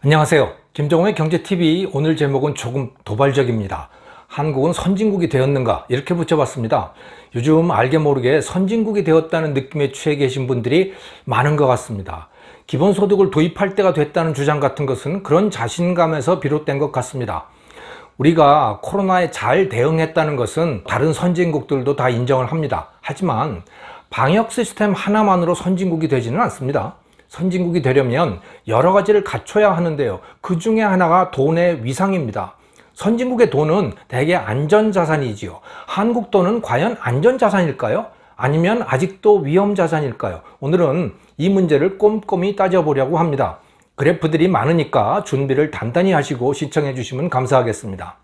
안녕하세요. 김정호의 경제TV. 오늘 제목은 조금 도발적입니다. 한국은 선진국이 되었는가? 이렇게 붙여봤습니다. 요즘 알게 모르게 선진국이 되었다는 느낌에 취해 계신 분들이 많은 것 같습니다. 기본소득을 도입할 때가 됐다는 주장 같은 것은 그런 자신감에서 비롯된 것 같습니다. 우리가 코로나에 잘 대응했다는 것은 다른 선진국들도 다 인정을 합니다. 하지만 방역 시스템 하나만으로 선진국이 되지는 않습니다. 선진국이 되려면 여러 가지를 갖춰야 하는데요. 그 중에 하나가 돈의 위상입니다. 선진국의 돈은 대개 안전자산이지요. 한국 돈은 과연 안전자산일까요? 아니면 아직도 위험자산일까요? 오늘은 이 문제를 꼼꼼히 따져보려고 합니다. 그래프들이 많으니까 준비를 단단히 하시고 시청해 주시면 감사하겠습니다.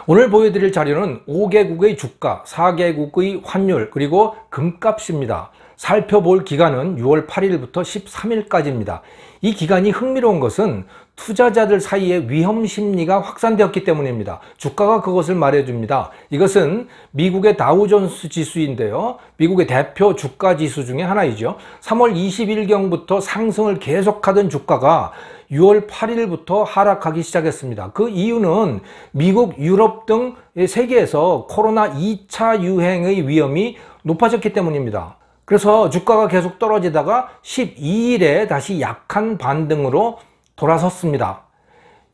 오늘 보여드릴 자료는 5개국의 주가, 4개국의 환율, 그리고 금값입니다. 살펴볼 기간은 6월 8일부터 13일까지입니다. 이 기간이 흥미로운 것은 투자자들 사이에 위험심리가 확산되었기 때문입니다. 주가가 그것을 말해줍니다. 이것은 미국의 다우존스 지수인데요. 미국의 대표 주가 지수 중에 하나이죠. 3월 20일경부터 상승을 계속하던 주가가 6월 8일부터 하락하기 시작했습니다. 그 이유는 미국, 유럽 등 세계에서 코로나 2차 유행의 위험이 높아졌기 때문입니다. 그래서 주가가 계속 떨어지다가 12일에 다시 약한 반등으로 돌아섰습니다.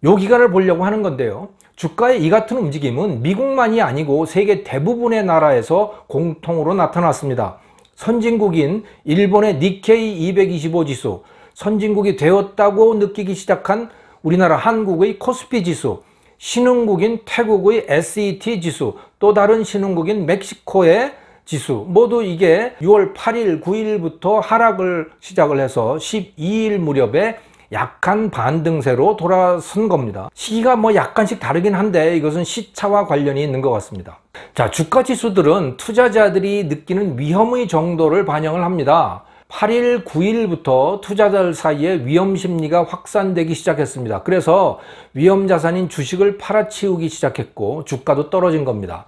이 기간을 보려고 하는 건데요. 주가의 이 같은 움직임은 미국만이 아니고 세계 대부분의 나라에서 공통으로 나타났습니다. 선진국인 일본의 니케이 225 지수, 선진국이 되었다고 느끼기 시작한 우리나라 한국의 코스피 지수, 신흥국인 태국의 SET 지수, 또 다른 신흥국인 멕시코의 지수, 모두 이게 6월 8일, 9일부터 하락을 시작을 해서 12일 무렵에 약한 반등세로 돌아선 겁니다. 시기가 약간씩 다르긴 한데 이것은 시차와 관련이 있는 것 같습니다. 자, 주가 지수들은 투자자들이 느끼는 위험의 정도를 반영을 합니다. 8일, 9일부터 투자자들 사이에 위험 심리가 확산되기 시작했습니다. 그래서 위험 자산인 주식을 팔아치우기 시작했고 주가도 떨어진 겁니다.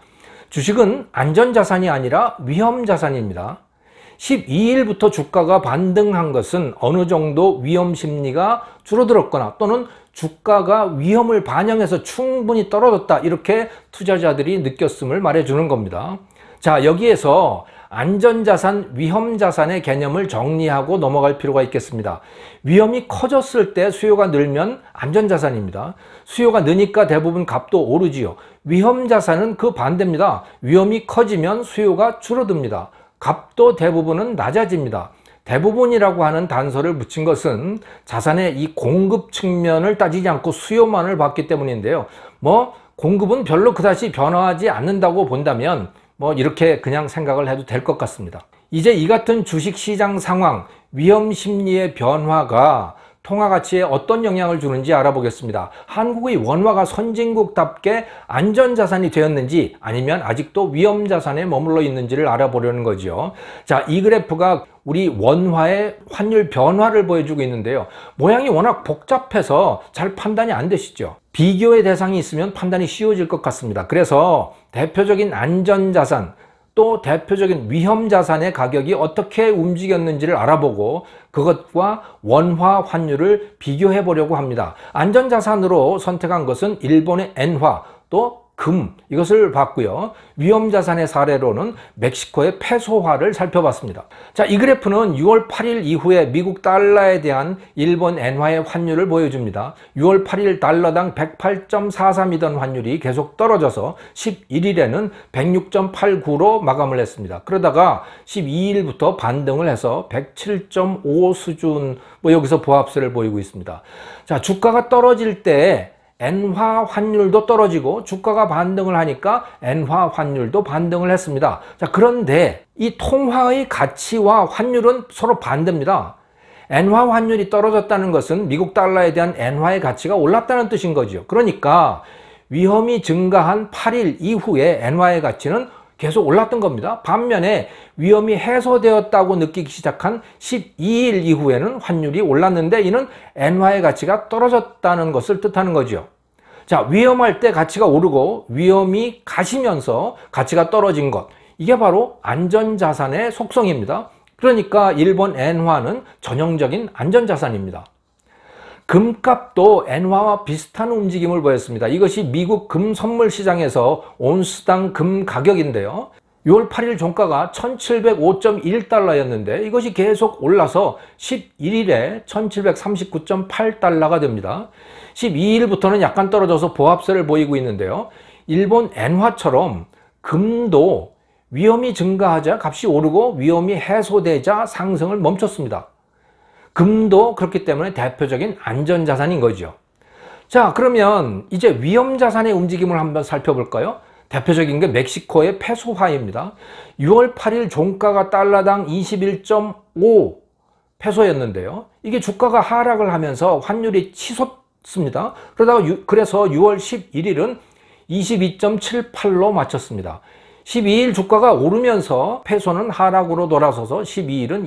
주식은 안전자산이 아니라 위험자산입니다. 12일부터 주가가 반등한 것은 어느 정도 위험 심리가 줄어들었거나 또는 주가가 위험을 반영해서 충분히 떨어졌다, 이렇게 투자자들이 느꼈음을 말해주는 겁니다. 자, 여기에서 안전자산, 위험자산의 개념을 정리하고 넘어갈 필요가 있겠습니다. 위험이 커졌을 때 수요가 늘면 안전자산입니다. 수요가 느니까 대부분 값도 오르지요. 위험자산은 그 반대입니다. 위험이 커지면 수요가 줄어듭니다. 값도 대부분은 낮아집니다. 대부분이라고 하는 단서를 붙인 것은 자산의 이 공급 측면을 따지지 않고 수요만을 봤기 때문인데요. 공급은 별로 그다지 변화하지 않는다고 본다면 이렇게 그냥 생각을 해도 될 것 같습니다. 이제 이 같은 주식시장 상황, 위험 심리의 변화가 통화가치에 어떤 영향을 주는지 알아보겠습니다. 한국의 원화가 선진국답게 안전자산이 되었는지 아니면 아직도 위험자산에 머물러 있는지를 알아보려는 거죠. 자, 이 그래프가 우리 원화의 환율 변화를 보여주고 있는데요. 모양이 워낙 복잡해서 잘 판단이 안 되시죠. 비교의 대상이 있으면 판단이 쉬워질 것 같습니다. 그래서 대표적인 안전자산, 또 대표적인 위험자산의 가격이 어떻게 움직였는지를 알아보고 그것과 원화 환율을 비교해 보려고 합니다. 안전자산으로 선택한 것은 일본의 엔화, 또 금, 이것을 봤고요. 위험자산의 사례로는 멕시코의 페소화를 살펴봤습니다. 자, 이 그래프는 6월 8일 이후에 미국 달러에 대한 일본 엔화의 환율을 보여줍니다. 6월 8일 달러당 108.43이던 환율이 계속 떨어져서 11일에는 106.89로 마감을 했습니다. 그러다가 12일부터 반등을 해서 107.5 수준, 여기서 보합세를 보이고 있습니다. 자, 주가가 떨어질 때 엔화 환율도 떨어지고 주가가 반등을 하니까 엔화 환율도 반등을 했습니다. 자, 그런데 이 통화의 가치와 환율은 서로 반대입니다. 엔화 환율이 떨어졌다는 것은 미국 달러에 대한 엔화의 가치가 올랐다는 뜻인 거죠. 그러니까 위험이 증가한 8일 이후에 엔화의 가치는 계속 올랐던 겁니다. 반면에 위험이 해소되었다고 느끼기 시작한 12일 이후에는 환율이 올랐는데 이는 엔화의 가치가 떨어졌다는 것을 뜻하는 거죠. 자, 위험할 때 가치가 오르고 위험이 가시면서 가치가 떨어진 것, 이게 바로 안전자산의 속성입니다. 그러니까 일본 엔화는 전형적인 안전자산입니다. 금값도 엔화와 비슷한 움직임을 보였습니다. 이것이 미국 금 선물 시장에서 온스당 금 가격인데요. 6월 8일 종가가 1705.1달러였는데 이것이 계속 올라서 11일에 1739.8달러가 됩니다. 12일부터는 약간 떨어져서 보합세를 보이고 있는데요. 일본 엔화처럼 금도 위험이 증가하자 값이 오르고 위험이 해소되자 상승을 멈췄습니다. 금도 그렇기 때문에 대표적인 안전자산인 거죠. 자, 그러면 이제 위험자산의 움직임을 한번 살펴볼까요? 대표적인 게 멕시코의 페소화입니다. 6월 8일 종가가 달러당 21.5 페소였는데요. 이게 주가가 하락을 하면서 환율이 치솟습니다. 그래서 6월 11일은 22.78로 마쳤습니다. 12일 주가가 오르면서 페소는 하락으로 돌아서서 12일은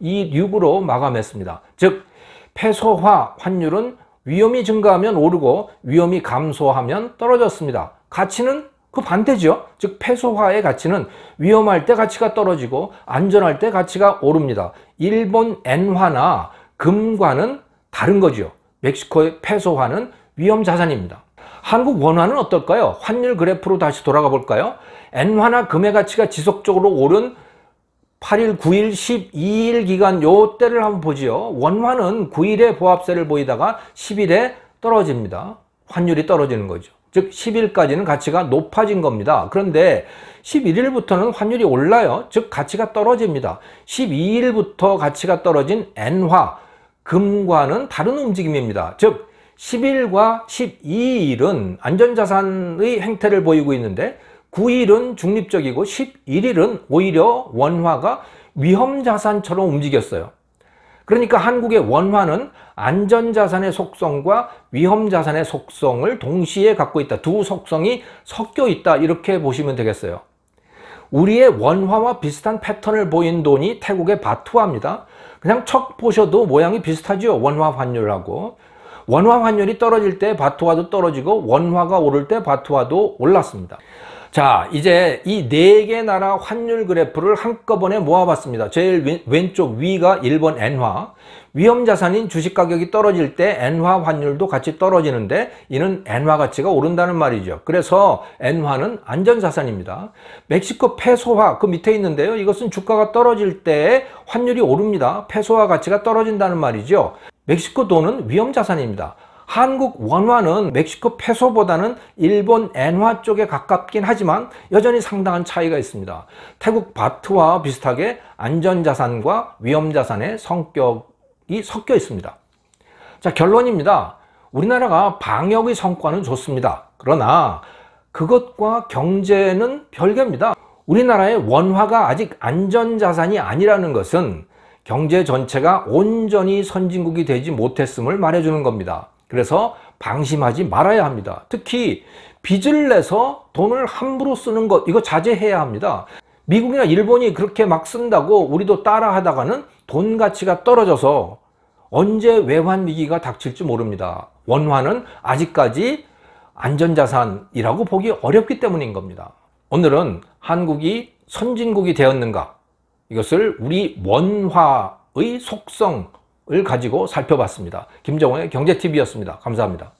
22.26으로 마감했습니다. 즉 페소화 환율은 위험이 증가하면 오르고 위험이 감소하면 떨어졌습니다. 가치는 그 반대죠. 즉 페소화의 가치는 위험할 때 가치가 떨어지고 안전할 때 가치가 오릅니다. 일본 엔화나 금과는 다른 거죠. 멕시코의 페소화는 위험자산입니다. 한국 원화는 어떨까요? 환율 그래프로 다시 돌아가 볼까요? 엔화나 금의 가치가 지속적으로 오른 8일, 9일, 12일 기간 요때를 한번 보지요. 원화는 9일에 보합세를 보이다가 10일에 떨어집니다. 환율이 떨어지는 거죠. 즉 10일까지는 가치가 높아진 겁니다. 그런데 11일부터는 환율이 올라요. 즉 가치가 떨어집니다. 12일부터 가치가 떨어진 엔화, 금과는 다른 움직임입니다. 즉 10일과 12일은 안전자산의 행태를 보이고 있는데 9일은 중립적이고 11일은 오히려 원화가 위험자산처럼 움직였어요. 그러니까 한국의 원화는 안전자산의 속성과 위험자산의 속성을 동시에 갖고 있다. 두 속성이 섞여 있다. 이렇게 보시면 되겠어요. 우리의 원화와 비슷한 패턴을 보인 돈이 태국의 바투아입니다. 그냥 척 보셔도 모양이 비슷하죠. 원화 환율하고. 원화 환율이 떨어질 때 바투아도 떨어지고 원화가 오를 때 바투아도 올랐습니다. 자, 이제 이 4개 나라 환율 그래프를 한꺼번에 모아봤습니다. 제일 왼쪽 위가 일본 엔화. 위험자산인 주식 가격이 떨어질 때 엔화 환율도 같이 떨어지는데 이는 엔화 가치가 오른다는 말이죠. 그래서 엔화는 안전자산입니다. 멕시코 페소화 그 밑에 있는데요. 이것은 주가가 떨어질 때 환율이 오릅니다. 페소화 가치가 떨어진다는 말이죠. 멕시코 돈은 위험자산입니다. 한국 원화는 멕시코 페소보다는 일본 엔화 쪽에 가깝긴 하지만 여전히 상당한 차이가 있습니다. 태국 바트와 비슷하게 안전자산과 위험자산의 성격이 섞여 있습니다. 자, 결론입니다. 우리나라가 방역의 성과는 좋습니다. 그러나 그것과 경제는 별개입니다. 우리나라의 원화가 아직 안전자산이 아니라는 것은 경제 전체가 온전히 선진국이 되지 못했음을 말해주는 겁니다. 그래서 방심하지 말아야 합니다. 특히 빚을 내서 돈을 함부로 쓰는 것, 이거 자제해야 합니다. 미국이나 일본이 그렇게 막 쓴다고 우리도 따라 하다가는 돈 가치가 떨어져서 언제 외환 위기가 닥칠지 모릅니다. 원화는 아직까지 안전자산이라고 보기 어렵기 때문인 겁니다. 오늘은 한국이 선진국이 되었는가? 이것을 우리 원화의 속성을 가지고 살펴봤습니다. 김정호의 경제TV였습니다. 감사합니다.